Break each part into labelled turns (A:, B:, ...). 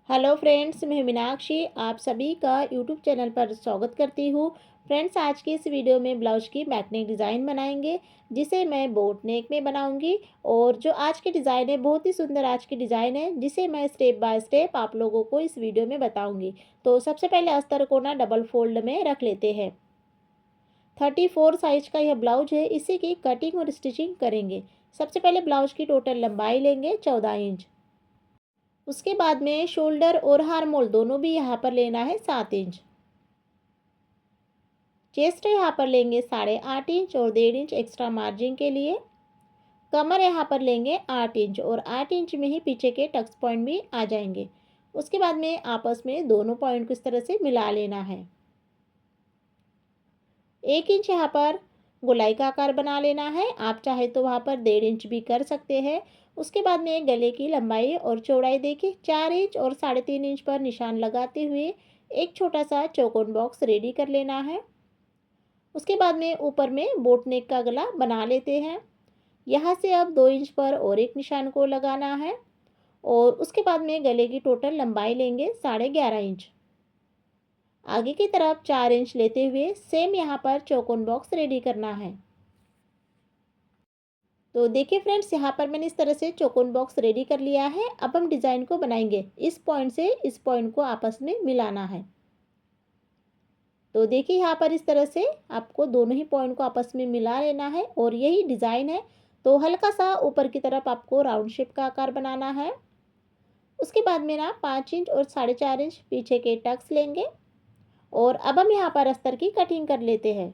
A: Hello friends, मैं मीनाक्षी आप सभी का यूट्यूब चैनल पर स्वागत करती हूँ। फ्रेंड्स, आज की इस वीडियो में ब्लाउज की बैकनेक डिज़ाइन बनाएंगे जिसे मैं बोट नेक में बनाऊंगी। और जो आज की डिज़ाइन है बहुत ही सुंदर आज की डिज़ाइन है जिसे मैं स्टेप बाय स्टेप आप लोगों को इस वीडियो में बताऊंगी। तो सबसे पहले अस्तर को ना डबल फोल्ड में रख लेते हैं। 34 साइज का यह ब्लाउज है, इसी की कटिंग और स्टिचिंग करेंगे। सबसे पहले ब्लाउज की टोटल लंबाई लेंगे 14 इंच। उसके बाद में शोल्डर और हार्मोल दोनों भी यहाँ पर लेना है 7 इंच। चेस्ट यहाँ पर लेंगे 8.5 इंच और 1.5 इंच एक्स्ट्रा मार्जिन के लिए। कमर यहाँ पर लेंगे 8 इंच और 8 इंच में ही पीछे के टक्स पॉइंट भी आ जाएंगे। उसके बाद में आपस में दोनों पॉइंट को इस तरह से मिला लेना है। 1 इंच यहाँ पर गोलाई का आकार बना लेना है, आप चाहे तो वहाँ पर 1.5 इंच भी कर सकते हैं। उसके बाद में गले की लंबाई और चौड़ाई देखिए 4 इंच और 3.5 इंच पर निशान लगाते हुए एक छोटा सा चौकोन बॉक्स रेडी कर लेना है। उसके बाद में ऊपर में बोट नेक का गला बना लेते हैं। यहाँ से अब 2 इंच पर और एक निशान को लगाना है और उसके बाद में गले की टोटल लंबाई लेंगे 11.5 इंच। आगे की तरफ 4 इंच लेते हुए सेम यहाँ पर चौकोन बॉक्स रेडी करना है। तो देखिए फ्रेंड्स, यहाँ पर मैंने इस तरह से चौकोन बॉक्स रेडी कर लिया है। अब हम डिज़ाइन को बनाएंगे। इस पॉइंट से इस पॉइंट को आपस में मिलाना है। तो देखिए यहाँ पर इस तरह से आपको दोनों ही पॉइंट को आपस में मिला लेना है और यही डिज़ाइन है। तो हल्का सा ऊपर की तरफ आपको राउंड शेप का आकार बनाना है। उसके बाद में ना 5 इंच और 4.5 इंच पीछे के टक्स लेंगे और अब हम यहाँ पर अस्तर की कटिंग कर लेते हैं।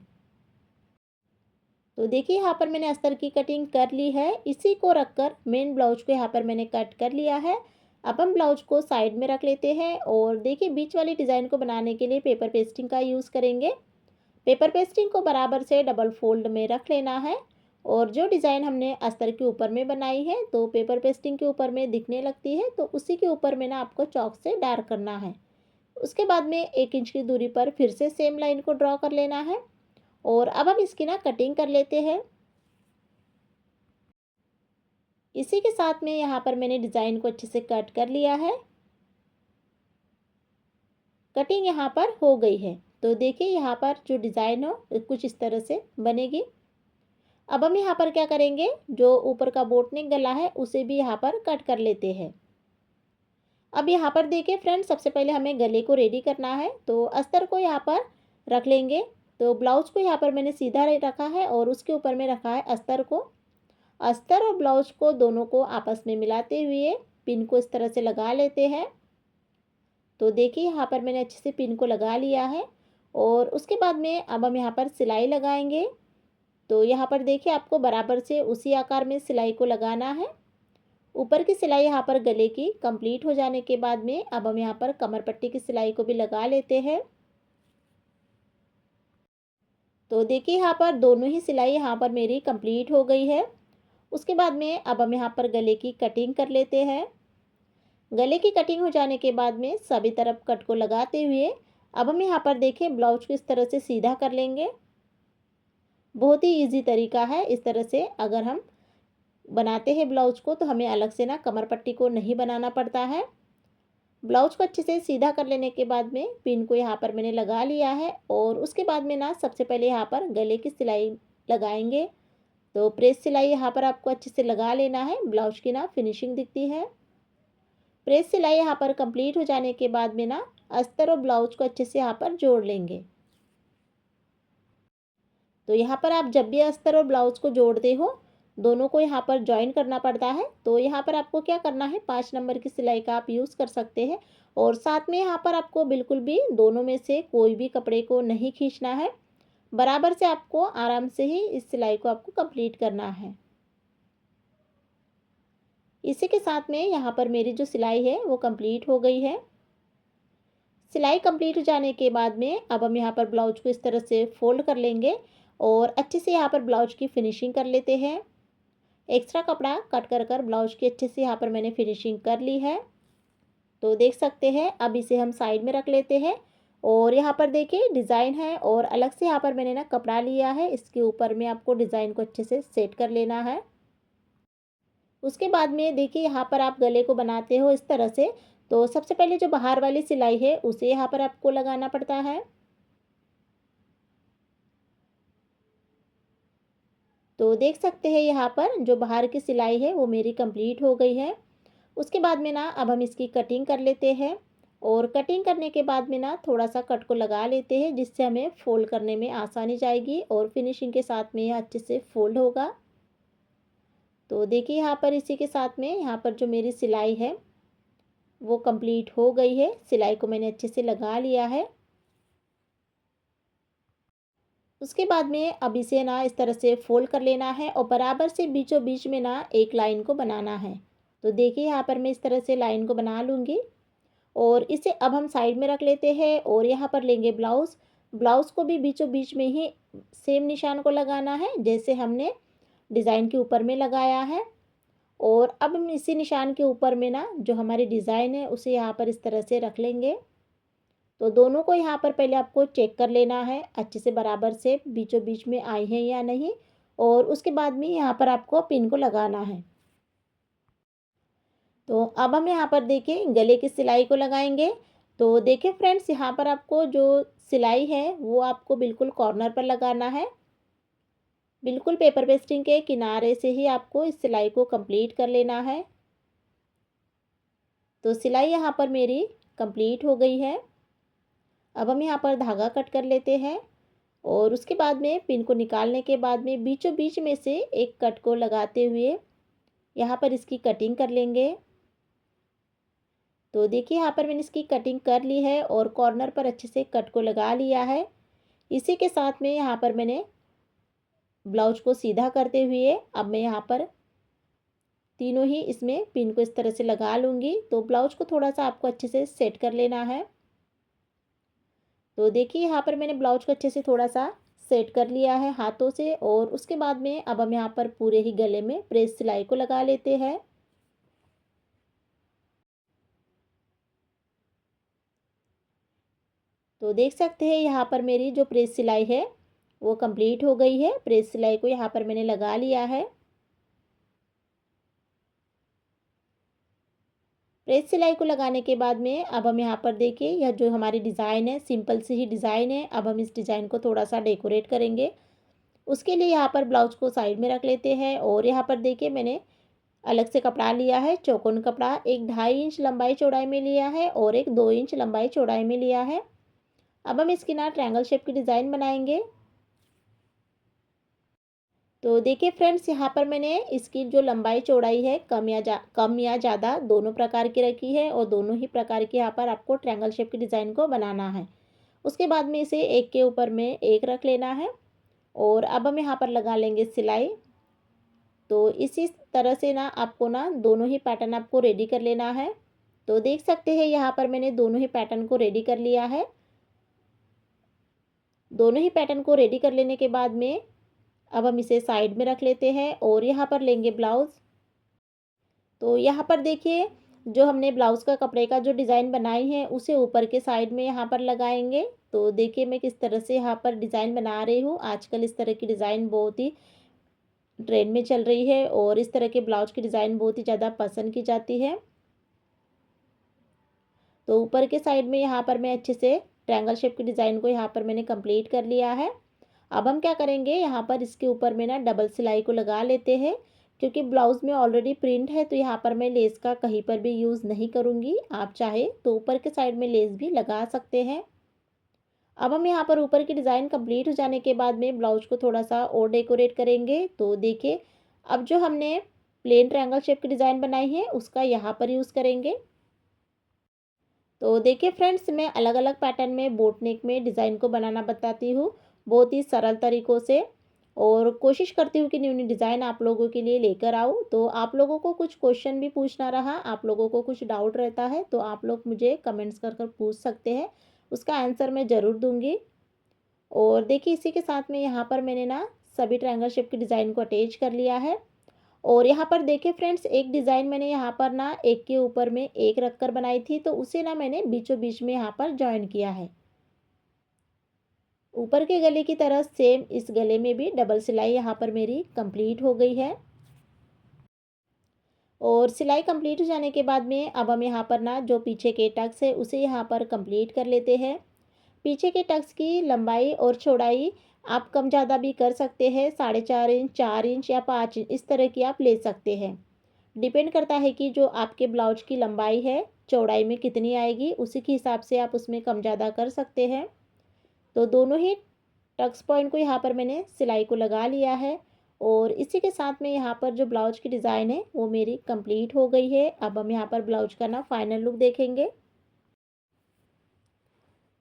A: तो देखिए यहाँ पर मैंने अस्तर की कटिंग कर ली है। इसी को रखकर मेन ब्लाउज को यहाँ पर मैंने कट कर लिया है। अब हम ब्लाउज को साइड में रख लेते हैं और देखिए बीच वाली डिज़ाइन को बनाने के लिए पेपर पेस्टिंग का यूज़ करेंगे। पेपर पेस्टिंग को बराबर से डबल फोल्ड में रख लेना है और जो डिज़ाइन हमने अस्तर के ऊपर में बनाई है तो पेपर पेस्टिंग के ऊपर में दिखने लगती है, तो उसी के ऊपर में ना आपको चॉक से डार्क करना है। उसके बाद में 1 इंच की दूरी पर फिर से सेम लाइन को ड्रॉ कर लेना है और अब हम इसकी ना कटिंग कर लेते हैं। इसी के साथ में यहाँ पर मैंने डिज़ाइन को अच्छे से कट कर लिया है। कटिंग यहाँ पर हो गई है। तो देखिए यहाँ पर जो डिज़ाइन हो कुछ इस तरह से बनेगी। अब हम यहाँ पर क्या करेंगे, जो ऊपर का बोट नेक गला है उसे भी यहाँ पर कट कर लेते हैं। अब यहाँ पर देखिए फ्रेंड्स, सबसे पहले हमें गले को रेडी करना है। तो अस्तर को यहाँ पर रख लेंगे। तो ब्लाउज को यहाँ पर मैंने सीधा रखा है और उसके ऊपर में रखा है अस्तर को। अस्तर और ब्लाउज को दोनों को आपस में मिलाते हुए पिन को इस तरह से लगा लेते हैं। तो देखिए यहाँ पर मैंने अच्छे से पिन को लगा लिया है और उसके बाद में अब हम यहाँ पर सिलाई लगाएंगे। तो यहाँ पर देखिए आपको बराबर से उसी आकार में सिलाई को लगाना है। ऊपर की सिलाई यहाँ पर गले की कंप्लीट हो जाने के बाद में अब हम यहाँ पर कमर पट्टी की सिलाई को भी लगा लेते हैं। तो देखिए यहाँ पर दोनों ही सिलाई यहाँ पर मेरी कंप्लीट हो गई है। उसके बाद में अब हम यहाँ पर गले की कटिंग कर लेते हैं। गले की कटिंग हो जाने के बाद में सभी तरफ कट को लगाते हुए अब हम यहाँ पर देखें ब्लाउज को इस तरह से सीधा कर लेंगे। बहुत ही इजी तरीका है। इस तरह से अगर हम बनाते हैं ब्लाउज को तो हमें अलग से ना कमर पट्टी को नहीं बनाना पड़ता है। ब्लाउज को अच्छे से सीधा कर लेने के बाद में पिन को यहाँ पर मैंने लगा लिया है और उसके बाद में ना सबसे पहले यहाँ पर गले की सिलाई लगाएंगे। तो प्रेस सिलाई यहाँ पर आपको अच्छे से लगा लेना है, ब्लाउज की ना फिनिशिंग दिखती है। प्रेस सिलाई यहाँ पर कंप्लीट हो जाने के बाद में ना अस्तर और ब्लाउज को अच्छे से यहाँ पर जोड़ लेंगे। तो यहाँ पर आप जब भी अस्तर और ब्लाउज को जोड़ते हो दोनों को यहाँ पर ज्वाइन करना पड़ता है। तो यहाँ पर आपको क्या करना है, 5 नंबर की सिलाई का आप यूज़ कर सकते हैं और साथ में यहाँ पर आपको बिल्कुल भी दोनों में से कोई भी कपड़े को नहीं खींचना है। बराबर से आपको आराम से ही इस सिलाई को आपको कंप्लीट करना है। इसी के साथ में यहाँ पर मेरी जो सिलाई है वो कंप्लीट हो गई है। सिलाई कंप्लीट हो जाने के बाद में अब हम यहाँ पर ब्लाउज को इस तरह से फोल्ड कर लेंगे और अच्छे से यहाँ पर ब्लाउज की फिनिशिंग कर लेते हैं। एक्स्ट्रा कपड़ा कट कर ब्लाउज की अच्छे से यहाँ पर मैंने फिनिशिंग कर ली है। तो देख सकते हैं। अब इसे हम साइड में रख लेते हैं और यहाँ पर देखिए डिज़ाइन है और अलग से यहाँ पर मैंने ना कपड़ा लिया है, इसके ऊपर में आपको डिज़ाइन को अच्छे से सेट कर लेना है। उसके बाद में देखिए यहाँ पर आप गले को बनाते हो इस तरह से। तो सबसे पहले जो बाहर वाली सिलाई है उसे यहाँ पर आपको लगाना पड़ता है। तो देख सकते हैं यहाँ पर जो बाहर की सिलाई है वो मेरी कंप्लीट हो गई है। उसके बाद में ना अब हम इसकी कटिंग कर लेते हैं। और कटिंग करने के बाद में ना थोड़ा सा कट को लगा लेते हैं, जिससे हमें फोल्ड करने में आसानी जाएगी और फिनिशिंग के साथ में यह अच्छे से फोल्ड होगा। तो देखिए यहाँ पर इसी के साथ में यहाँ पर जो मेरी सिलाई है वो कंप्लीट हो गई है। सिलाई को मैंने अच्छे से लगा लिया है। उसके बाद में अब इसे ना इस तरह से फोल्ड कर लेना है और बराबर से बीचों बीच में ना एक लाइन को बनाना है। तो देखिए यहाँ पर मैं इस तरह से लाइन को बना लूँगी और इसे अब हम साइड में रख लेते हैं और यहाँ पर लेंगे ब्लाउज़। ब्लाउज़ को भी बीचों बीच में ही सेम निशान को लगाना है जैसे हमने डिज़ाइन के ऊपर में लगाया है। और अब हम इसी निशान के ऊपर में ना जो हमारी डिज़ाइन है उसे यहाँ पर इस तरह से रख लेंगे। तो दोनों को यहाँ पर पहले आपको चेक कर लेना है अच्छे से बराबर से बीचों बीच में आए हैं या नहीं। और उसके बाद में यहाँ पर आपको पिन को लगाना है। तो अब हम यहाँ पर देखिए गले की सिलाई को लगाएंगे। तो देखिए फ्रेंड्स, यहाँ पर आपको जो सिलाई है वो आपको बिल्कुल कॉर्नर पर लगाना है। बिल्कुल पेपर पेस्टिंग के किनारे से ही आपको इस सिलाई को कंप्लीट कर लेना है। तो सिलाई यहाँ पर मेरी कंप्लीट हो गई है। अब हम यहाँ पर धागा कट कर लेते हैं और उसके बाद में पिन को निकालने के बाद में बीचों बीच में से एक कट को लगाते हुए यहाँ पर इसकी कटिंग कर लेंगे। तो देखिए यहाँ पर मैंने इसकी कटिंग कर ली है और कॉर्नर पर अच्छे से कट को लगा लिया है। इसी के साथ में यहाँ पर मैंने ब्लाउज को सीधा करते हुए अब मैं यहाँ पर तीनों ही इसमें पिन को इस तरह से लगा लूँगी। तो ब्लाउज को थोड़ा सा आपको अच्छे से सेट कर लेना है। तो देखिए यहाँ पर मैंने ब्लाउज को अच्छे से थोड़ा सा सेट कर लिया है हाथों से और उसके बाद में अब हम यहाँ पर पूरे ही गले में प्रेस सिलाई को लगा लेते हैं। तो देख सकते हैं यहाँ पर मेरी जो प्रेस सिलाई है वो कंप्लीट हो गई है। प्रेस सिलाई को यहाँ पर मैंने लगा लिया है। प्रेस सिलाई को लगाने के बाद में अब हम यहाँ पर देखिए यह जो हमारी डिज़ाइन है सिंपल सी ही डिज़ाइन है। अब हम इस डिज़ाइन को थोड़ा सा डेकोरेट करेंगे। उसके लिए यहाँ पर ब्लाउज को साइड में रख लेते हैं और यहाँ पर देखिए मैंने अलग से कपड़ा लिया है। चौकोन कपड़ा एक 2.5 इंच लंबाई चौड़ाई में लिया है और एक 2 इंच लंबाई चौड़ाई में लिया है। अब हम इसकी ना ट्रायंगल शेप की डिज़ाइन बनाएंगे। तो देखिए फ्रेंड्स, यहाँ पर मैंने इसकी जो लंबाई चौड़ाई है कम या ज़्यादा दोनों प्रकार की रखी है और दोनों ही प्रकार की यहाँ पर आपको ट्रायंगल शेप की डिज़ाइन को बनाना है। उसके बाद में इसे एक के ऊपर में एक रख लेना है और अब हम यहाँ पर लगा लेंगे सिलाई। तो इसी तरह से ना आपको ना दोनों ही पैटर्न आपको रेडी कर लेना है। तो देख सकते हैं यहाँ पर मैंने दोनों ही पैटर्न को रेडी कर लिया है। दोनों ही पैटर्न को रेडी कर लेने के बाद में अब हम इसे साइड में रख लेते हैं और यहाँ पर लेंगे ब्लाउज़। तो यहाँ पर देखिए जो हमने ब्लाउज़ का कपड़े का जो डिज़ाइन बनाई है उसे ऊपर के साइड में यहाँ पर लगाएंगे। तो देखिए मैं किस तरह से यहाँ पर डिज़ाइन बना रही हूँ। आजकल इस तरह की डिज़ाइन बहुत ही ट्रेंड में चल रही है और इस तरह के ब्लाउज की डिज़ाइन बहुत ही ज़्यादा पसंद की जाती है। तो ऊपर के साइड में यहाँ पर मैं अच्छे से ट्रायंगल शेप की डिज़ाइन को यहाँ पर मैंने कंप्लीट कर लिया है। अब हम क्या करेंगे, यहाँ पर इसके ऊपर में ना डबल सिलाई को लगा लेते हैं। क्योंकि ब्लाउज़ में ऑलरेडी प्रिंट है तो यहाँ पर मैं लेस का कहीं पर भी यूज़ नहीं करूँगी। आप चाहे तो ऊपर के साइड में लेस भी लगा सकते हैं। अब हम यहाँ पर ऊपर की डिज़ाइन कंप्लीट हो जाने के बाद में ब्लाउज को थोड़ा सा और डेकोरेट करेंगे। तो देखिए अब जो हमने प्लेन ट्रायंगल शेप की डिज़ाइन बनाई है उसका यहाँ पर यूज़ करेंगे। तो देखिए फ्रेंड्स, मैं अलग अलग पैटर्न में बोट नेक में डिज़ाइन को बनाना बताती हूँ बहुत ही सरल तरीक़ों से। और कोशिश करती हूँ कि न्यू न्यू डिज़ाइन आप लोगों के लिए लेकर आऊँ। तो आप लोगों को कुछ क्वेश्चन भी पूछना रहा, आप लोगों को कुछ डाउट रहता है तो आप लोग मुझे कमेंट्स कर कर पूछ सकते हैं। उसका आंसर मैं ज़रूर दूँगी। और देखिए इसी के साथ में यहाँ पर मैंने ना सभी ट्रायंगल शेप की डिज़ाइन को अटैच कर लिया है। और यहाँ पर देखिए फ्रेंड्स, एक डिज़ाइन मैंने यहाँ पर ना एक के ऊपर में एक रख कर बनाई थी तो उसे ना मैंने बीचों बीच में यहाँ पर जॉइन किया है। ऊपर के गले की तरह सेम इस गले में भी डबल सिलाई यहाँ पर मेरी कंप्लीट हो गई है। और सिलाई कंप्लीट हो जाने के बाद में अब हम यहाँ पर ना जो पीछे के टक्स है उसे यहाँ पर कंप्लीट कर लेते हैं। पीछे के टक्स की लंबाई और चौड़ाई आप कम ज़्यादा भी कर सकते हैं, 4.5 इंच, 4 इंच या 5 इंच इस तरह की आप ले सकते हैं। डिपेंड करता है कि जो आपके ब्लाउज की लंबाई है चौड़ाई में कितनी आएगी, उसी के हिसाब से आप उसमें कम ज़्यादा कर सकते हैं। तो दोनों ही टक्स पॉइंट को यहाँ पर मैंने सिलाई को लगा लिया है और इसी के साथ में यहाँ पर जो ब्लाउज की डिज़ाइन है वो मेरी कंप्लीट हो गई है। अब हम यहाँ पर ब्लाउज का ना फाइनल लुक देखेंगे।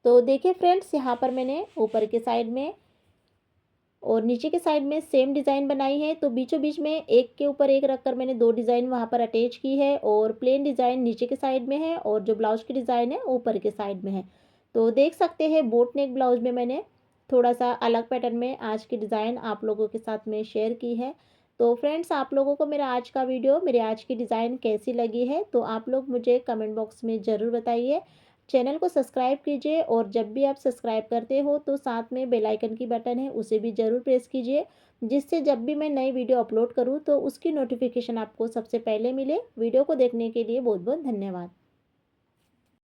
A: तो देखिए फ्रेंड्स, यहाँ पर मैंने ऊपर के साइड में और नीचे के साइड में सेम डिज़ाइन बनाई है। तो बीचों बीच में एक के ऊपर एक रखकर मैंने दो डिज़ाइन वहाँ पर अटैच की है और प्लेन डिज़ाइन नीचे के साइड में है और जो ब्लाउज की डिज़ाइन है ऊपर के साइड में है। तो देख सकते हैं बोट नेक ब्लाउज में मैंने थोड़ा सा अलग पैटर्न में आज की डिज़ाइन आप लोगों के साथ में शेयर की है। तो फ्रेंड्स, आप लोगों को मेरा आज का वीडियो, मेरे आज की डिज़ाइन कैसी लगी है तो आप लोग मुझे कमेंट बॉक्स में ज़रूर बताइए। चैनल को सब्सक्राइब कीजिए और जब भी आप सब्सक्राइब करते हो तो साथ में बेल आइकन की बटन है उसे भी ज़रूर प्रेस कीजिए, जिससे जब भी मैं नई वीडियो अपलोड करूँ तो उसकी नोटिफिकेशन आपको सबसे पहले मिले। वीडियो को देखने के लिए बहुत बहुत धन्यवाद।